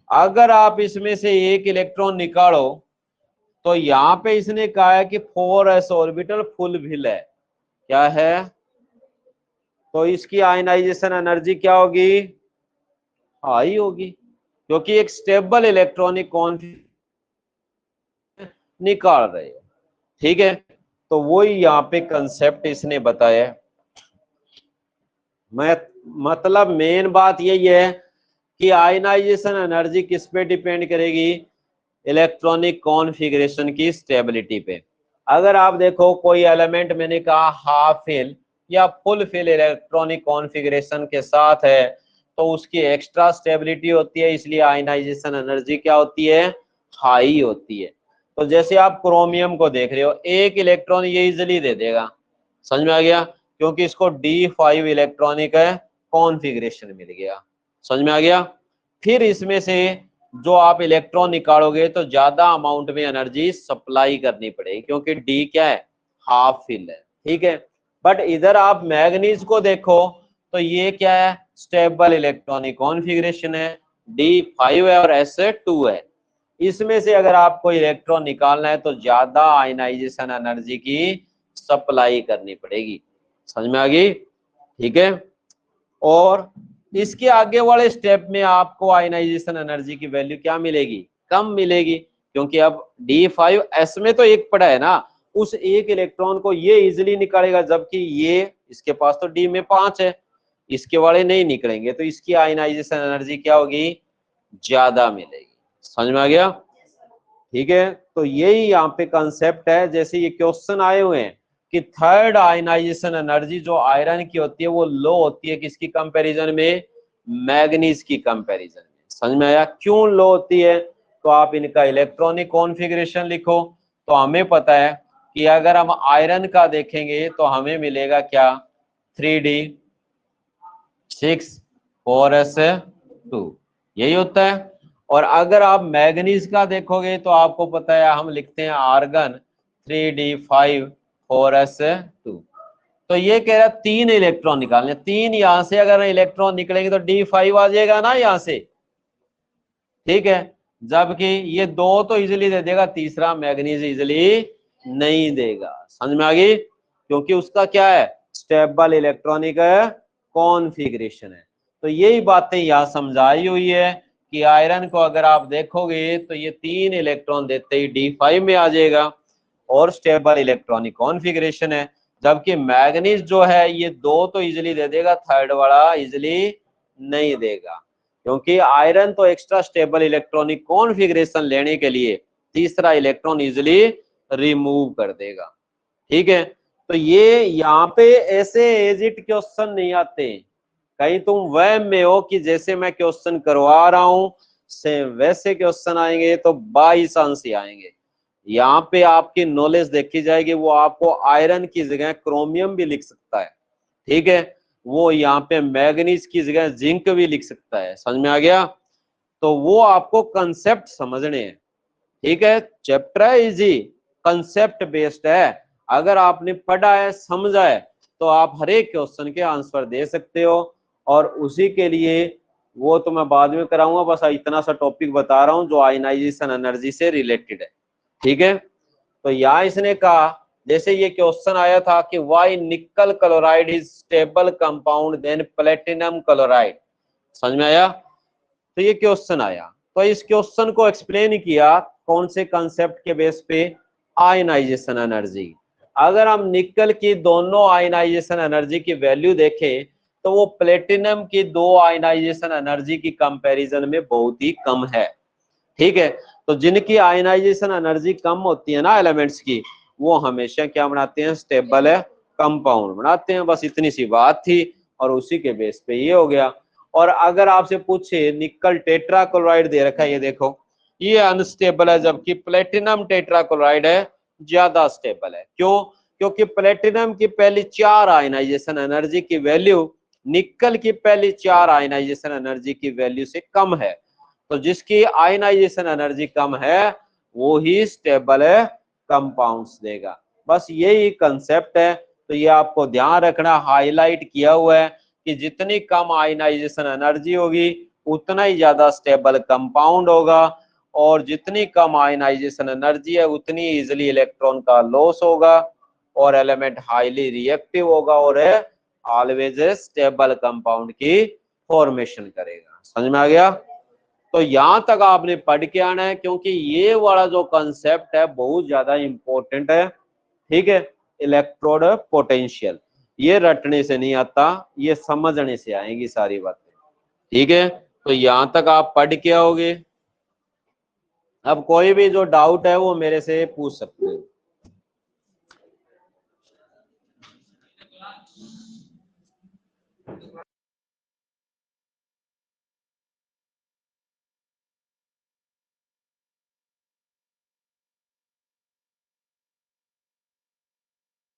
अगर आप इसमें से एक इलेक्ट्रॉन निकालो तो यहां पे इसने कहा है कि 4s ऑर्बिटल फुल फिल है। क्या है? तो इसकी आयनाइजेशन एनर्जी क्या होगी? हाई होगी, क्योंकि एक स्टेबल इलेक्ट्रॉनिक कॉन्फ़िगरेशन निकाल रहे हो। ठीक है? तो वही यहाँ पे कंसेप्ट इसने बताया। मैं मतलब मेन बात यही है कि आयनाइजेशन एनर्जी किस पे डिपेंड करेगी? इलेक्ट्रॉनिक कॉन्फ़िगरेशन की स्टेबिलिटी पे। अगर आप देखो कोई एलिमेंट मैंने कहा हाफ फिल या फुल फिल इलेक्ट्रॉनिक कॉन्फ़िगरेशन के साथ है तो उसकी एक्स्ट्रा स्टेबिलिटी होती है, इसलिए आयनाइजेशन एनर्जी क्या होती है? हाई होती है। तो जैसे आप क्रोमियम को देख रहे हो, एक इलेक्ट्रॉन ये इजिली दे देगा। समझ में आ गया? क्योंकि इसको D5 इलेक्ट्रॉनिक कॉन्फ़िगरेशन मिल गया। समझ में आ गया? फिर इसमें से जो आप इलेक्ट्रॉन निकालोगे तो ज्यादा अमाउंट में एनर्जी सप्लाई करनी पड़ेगी, क्योंकि डी क्या है? हाफ फिल है। ठीक है? बट इधर आप मैग्नीज को देखो तो ये क्या है? स्टेबल इलेक्ट्रॉनिक कॉन्फ़िगरेशन है, D5 है और S2 है। इसमें से अगर आपको इलेक्ट्रॉन निकालना है तो ज्यादा आयनाइजेशन एनर्जी की सप्लाई करनी पड़ेगी। समझ में आ गई? ठीक है? और इसके आगे वाले स्टेप में आपको आयनाइजेशन एनर्जी की वैल्यू क्या मिलेगी? कम मिलेगी, क्योंकि अब D5S में तो एक पड़ा है ना, उस एक इलेक्ट्रॉन को ये इजिली निकालेगा, जबकि ये इसके पास तो D में 5 है, इसके वाले नहीं निकलेंगे, तो इसकी आयनाइजेशन एनर्जी क्या होगी? ज्यादा मिलेगी। समझ में आ गया? ठीक है? तो यही यहाँ पे कंसेप्ट है। जैसे ये क्वेश्चन आए हुए हैं कि थर्ड आयनाइजेशन एनर्जी जो आयरन की होती है वो लो होती है किसकी कंपैरिजन में? मैग्नीज की कंपैरिजन में। समझ में आया क्यों लो होती है? तो आप इनका इलेक्ट्रॉनिक कॉन्फ़िगरेशन लिखो तो हमें पता है कि अगर हम आयरन का देखेंगे तो हमें मिलेगा क्या? 3d6 4s2, यही होता है। और अगर आप मैग्नीज का देखोगे तो आपको पता है हम लिखते हैं आर्गन 3d5 4s2। तो ये कह रहा है 3 इलेक्ट्रॉन निकालने, 3 यहां से अगर इलेक्ट्रॉन निकलेंगे तो D5 आ जाएगा ना यहां से। ठीक है? जबकि ये 2 तो इजिली दे देगा, तीसरा मैग्नीज इजिली नहीं देगा। समझ में आ गई? क्योंकि उसका क्या है? स्टेबल इलेक्ट्रॉनिक कॉन्फ़िगरेशन है। तो यही बातें यहाँ समझाई हुई है कि आयरन को अगर आप देखोगे तो ये 3 इलेक्ट्रॉन देते ही D5 में आ जाएगा और स्टेबल इलेक्ट्रॉनिक कॉन्फ़िगरेशन है, जबकि मैग्नीज जो है ये 2 तो इजिली दे देगा, थर्ड वाला इजिली नहीं देगा, क्योंकि आयरन तो एक्स्ट्रा स्टेबल इलेक्ट्रॉनिक कॉन्फ़िगरेशन लेने के लिए तीसरा इलेक्ट्रॉन इजिली रिमूव कर देगा। ठीक है? तो ये यहाँ पे ऐसे एजिट क्वेश्चन नहीं आते, कहीं तुम वहम में हो कि जैसे मैं क्वेश्चन करवा रहा हूं सेम वैसे क्वेश्चन आएंगे, तो बाई चांस ही आएंगे। यहाँ पे आपकी नॉलेज देखी जाएगी, वो आपको आयरन की जगह क्रोमियम भी लिख सकता है। ठीक है? वो यहाँ पे मैग्नीज की जगह जिंक भी लिख सकता है। समझ में आ गया? तो वो आपको कंसेप्ट समझने हैं। ठीक है? चैप्टर है इजी, कंसेप्ट बेस्ड है। अगर आपने पढ़ा है, समझा है, तो आप हर एक क्वेश्चन के आंसर दे सकते हो। और उसी के लिए वो तो मैं बाद में कराऊंगा, बस इतना सा टॉपिक बता रहा हूं जो आयनाइजेशन एनर्जी से रिलेटेड है। ठीक है, तो यहाँ इसने कहा, जैसे ये क्वेश्चन आया था कि why nickel chloride is stable compound than platinum chloride, समझ में आया? तो ये क्वेश्चन आया, तो इस क्वेश्चन को एक्सप्लेन किया कौन से कंसेप्ट के बेस पे, आयनाइजेशन एनर्जी। अगर हम निकल की दोनों आयनाइजेशन एनर्जी की वैल्यू देखें तो वो प्लेटिनम की दो आयनाइजेशन एनर्जी की कंपैरिजन में बहुत ही कम है। ठीक है, तो जिनकी आयनाइजेशन एनर्जी कम होती है ना एलिमेंट्स की, वो हमेशा क्या बनाते हैं, स्टेबल है कंपाउंड बनाते हैं। बस इतनी सी बात थी और उसी के बेस पे ये हो गया। और अगर आपसे पूछे निकल टेट्राक्लोराइड दे रखा है, ये देखो ये अनस्टेबल है, जबकि प्लेटिनम टेट्राक्लोराइड है ज्यादा स्टेबल है। क्यों? क्योंकि प्लेटिनम की पहली 4 आयनाइजेशन एनर्जी की वैल्यू निकल की पहली 4 आयनाइजेशन एनर्जी की वैल्यू से कम है। तो जिसकी आयनाइजेशन एनर्जी कम है वो ही स्टेबल कंपाउंड्स देगा। बस यही कंसेप्ट है। तो ये आपको ध्यान रखना, हाईलाइट किया हुआ है कि जितनी कम आयनाइजेशन एनर्जी होगी उतना ही ज्यादा स्टेबल कंपाउंड होगा, और जितनी कम आयनाइजेशन एनर्जी है उतनी इजिली इलेक्ट्रॉन का लॉस होगा और एलिमेंट हाईली रिएक्टिव होगा और ऑलवेज स्टेबल कंपाउंड की फॉर्मेशन करेगा। समझ में आ गया? तो यहां तक आपने पढ़ के आना है, क्योंकि ये वाला जो कंसेप्ट है बहुत ज्यादा इंपॉर्टेंट है। ठीक है, इलेक्ट्रोड पोटेंशियल, ये रटने से नहीं आता, ये समझने से आएंगी सारी बातें। ठीक है, तो यहां तक आप पढ़ के आओगे। अब कोई भी जो डाउट है वो मेरे से पूछ सकते हैं।